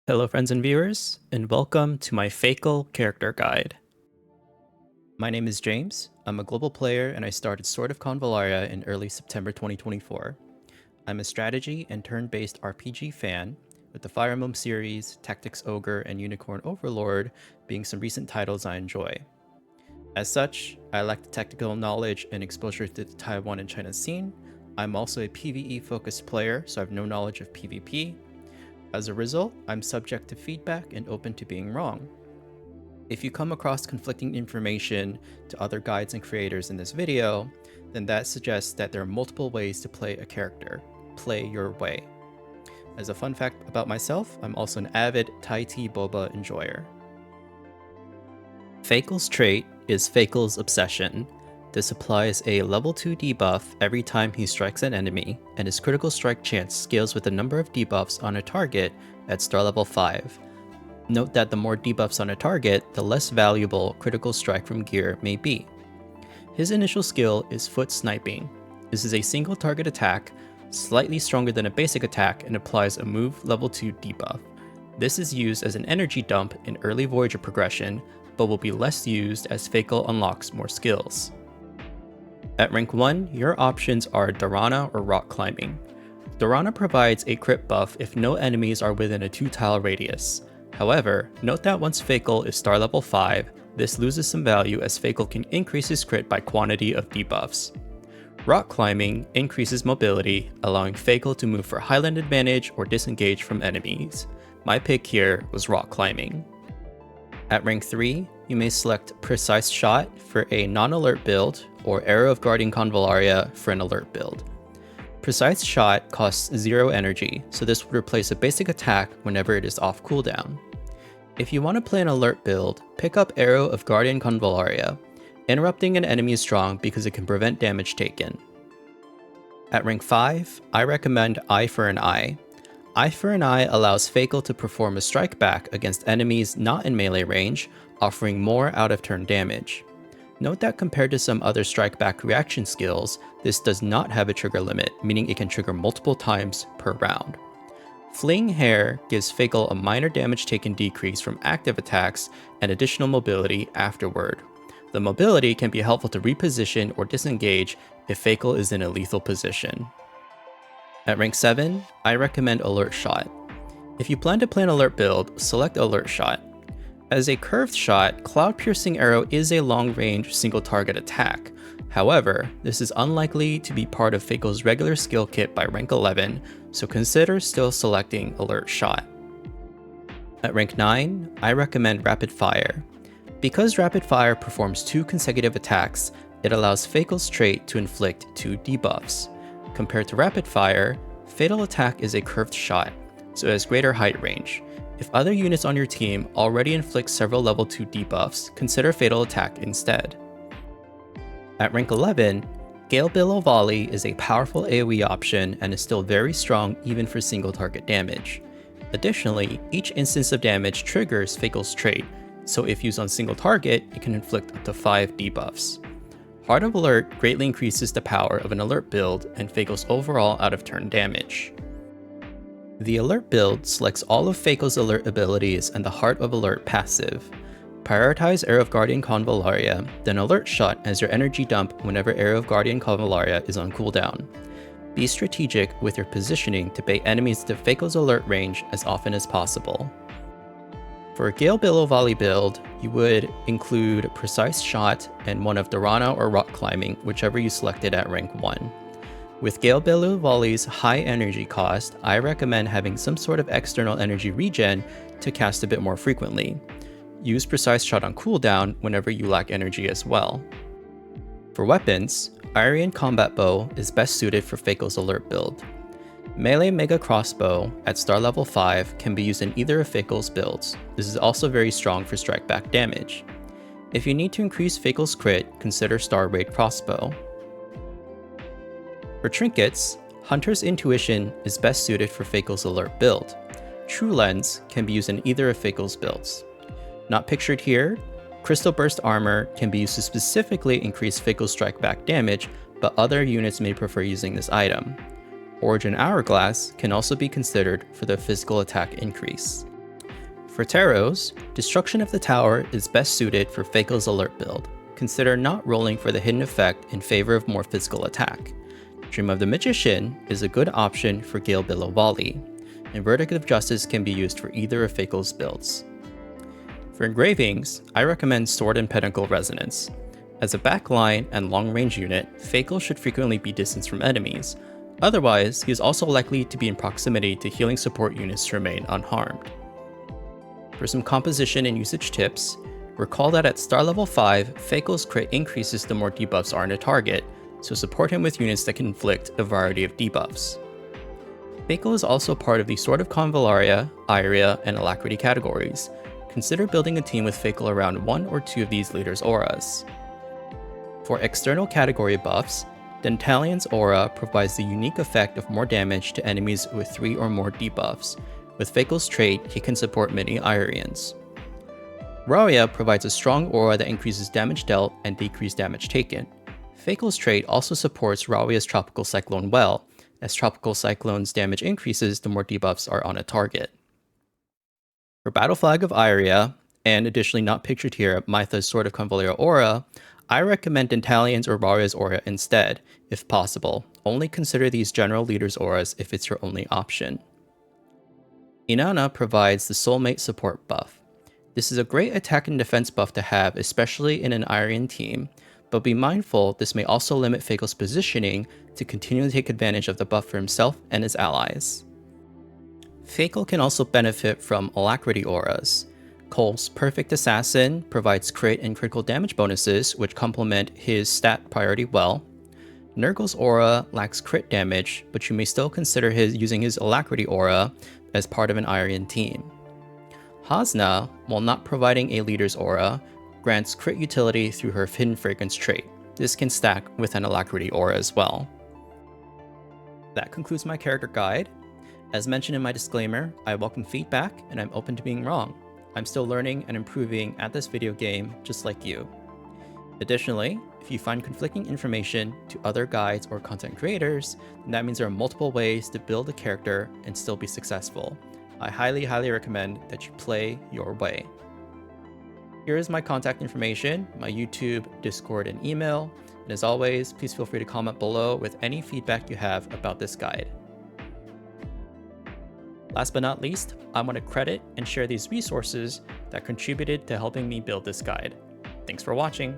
Hello friends and viewers, and welcome to my Faycal character guide. My name is James, I'm a global player and I started Sword of Convallaria in early September 2024. I'm a strategy and turn-based RPG fan, with the Fire Emblem series, Tactics Ogre, and Unicorn Overlord being some recent titles I enjoy. As such, I lack the technical knowledge and exposure to the Taiwan and China scene. I'm also a PvE-focused player, so I have no knowledge of PvP. As a result, I'm subject to feedback and open to being wrong. If you come across conflicting information to other guides and creators in this video, then that suggests that there are multiple ways to play a character. Play your way. As a fun fact about myself, I'm also an avid Thai tea boba enjoyer. Faycal's trait is Faycal's Obsession. This applies a level 2 debuff every time he strikes an enemy, and his critical strike chance scales with the number of debuffs on a target at star level 5. Note that the more debuffs on a target, the less valuable critical strike from gear may be. His initial skill is Foot Sniping. This is a single target attack, slightly stronger than a basic attack, and applies a move level 2 debuff. This is used as an energy dump in early Voyager progression, but will be less used as Faycal unlocks more skills. At rank 1, your options are Dharana or Rock Climbing. Dharana provides a crit buff if no enemies are within a 2-tile radius. However, note that once Faycal is star level 5, this loses some value as Faycal can increase his crit by quantity of debuffs. Rock Climbing increases mobility, allowing Faycal to move for highland advantage or disengage from enemies. My pick here was Rock Climbing. At rank 3, you may select Precise Shot for a non-alert build, or Arrow of Guardian Convallaria for an alert build. Precise Shot costs 0 energy, so this would replace a basic attack whenever it is off cooldown. If you want to play an alert build, pick up Arrow of Guardian Convallaria. Interrupting an enemy is strong because it can prevent damage taken. At rank 5, I recommend Eye for an Eye. Eye for an Eye allows Faycal to perform a strike back against enemies not in melee range, offering more out-of-turn damage. Note that compared to some other strike back reaction skills, this does not have a trigger limit, meaning it can trigger multiple times per round. Fleeing Hair gives Faycal a minor damage taken decrease from active attacks and additional mobility afterward. The mobility can be helpful to reposition or disengage if Faycal is in a lethal position. At rank 7, I recommend Alert Shot. If you plan to play an alert build, select Alert Shot. As a curved shot, Cloud Piercing Arrow is a long-range single-target attack. However, this is unlikely to be part of Faycal's regular skill kit by rank 11, so consider still selecting Alert Shot. At rank 9, I recommend Rapid Fire. Because Rapid Fire performs 2 consecutive attacks, it allows Faycal's trait to inflict 2 debuffs. Compared to Rapid Fire, Fatal Attack is a curved shot, so it has greater height range. If other units on your team already inflict several level 2 debuffs, consider Fatal Attack instead. At rank 11, Gale-Billow Volley is a powerful AoE option and is still very strong even for single target damage. Additionally, each instance of damage triggers Faycal's trait, so if used on single target, it can inflict up to 5 debuffs. Heart of Alert greatly increases the power of an alert build and Faycal's overall out-of-turn damage. The alert build selects all of Faycal's alert abilities and the Heart of Alert passive. Prioritize Arrow of Guardian Convallaria, then Alert Shot as your energy dump whenever Arrow of Guardian Convallaria is on cooldown. Be strategic with your positioning to bait enemies to Faycal's alert range as often as possible. For a Gale-Billow Volley build, you would include Precise Shot and one of Dharana or Rock Climbing, whichever you selected at rank 1. With Gale-Billow Volley's high energy cost, I recommend having some sort of external energy regen to cast a bit more frequently. Use Precise Shot on cooldown whenever you lack energy as well. For weapons, Arian Combat Bow is best suited for Faycal's alert build. Melee Mega Crossbow at star level 5 can be used in either of Faycal's builds. This is also very strong for strike back damage. If you need to increase Faycal's crit, consider Star Raid Crossbow. For Trinkets, Hunter's Intuition is best suited for Faycal's alert build. True Lens can be used in either of Faycal's builds. Not pictured here, Crystal Burst Armor can be used to specifically increase Faycal's strike back damage, but other units may prefer using this item. Origin Hourglass can also be considered for the physical attack increase. For Taros, destruction of the tower is best suited for Faycal's alert build. Consider not rolling for the hidden effect in favor of more physical attack. Dream of the Magician is a good option for Gale-Billow Volley, and Verdict of Justice can be used for either of Faycal's builds. For Engravings, I recommend Sword and Pentacle Resonance. As a backline and long-range unit, Faycal should frequently be distanced from enemies. Otherwise, he is also likely to be in proximity to healing support units to remain unharmed. For some composition and usage tips, recall that at star level 5, Faycal's crit increases the more debuffs are on a target, so support him with units that can inflict a variety of debuffs. Faycal is also part of the Sword of Convallaria, Iria, and Alacrity categories. Consider building a team with Faycal around one or two of these leaders' auras. For external category buffs, Dentalion's aura provides the unique effect of more damage to enemies with 3 or more debuffs. With Faycal's trait, he can support many Irians. Raria provides a strong aura that increases damage dealt and decreased damage taken. Faycal's trait also supports Raria's Tropical Cyclone well, as Tropical Cyclone's damage increases the more debuffs are on a target. For Battle Flag of Iria, and additionally not pictured here, Mytha's Sword of Convallaria aura, I recommend Dentalion's or Raria's aura instead, if possible. Only consider these general leaders' auras if it's your only option. Inanna provides the Soulmate support buff. This is a great attack and defense buff to have, especially in an Irian team, but be mindful this may also limit Faycal's positioning to continually take advantage of the buff for himself and his allies. Faycal can also benefit from Alacrity auras. Cole's Perfect Assassin provides crit and critical damage bonuses, which complement his stat priority well. Nurgle's aura lacks crit damage, but you may still consider using his Alacrity aura as part of an Irian team. Hasna, while not providing a leader's aura, grants crit utility through her Hidden Fragrance trait. This can stack with an Alacrity aura as well. That concludes my character guide. As mentioned in my disclaimer, I welcome feedback and I'm open to being wrong. I'm still learning and improving at this video game just like you. Additionally, if you find conflicting information to other guides or content creators, then that means there are multiple ways to build a character and still be successful. I highly recommend that you play your way. Here is my contact information, my YouTube, Discord, and email. And as always, please feel free to comment below with any feedback you have about this guide. Last but not least, I want to credit and share these resources that contributed to helping me build this guide. Thanks for watching.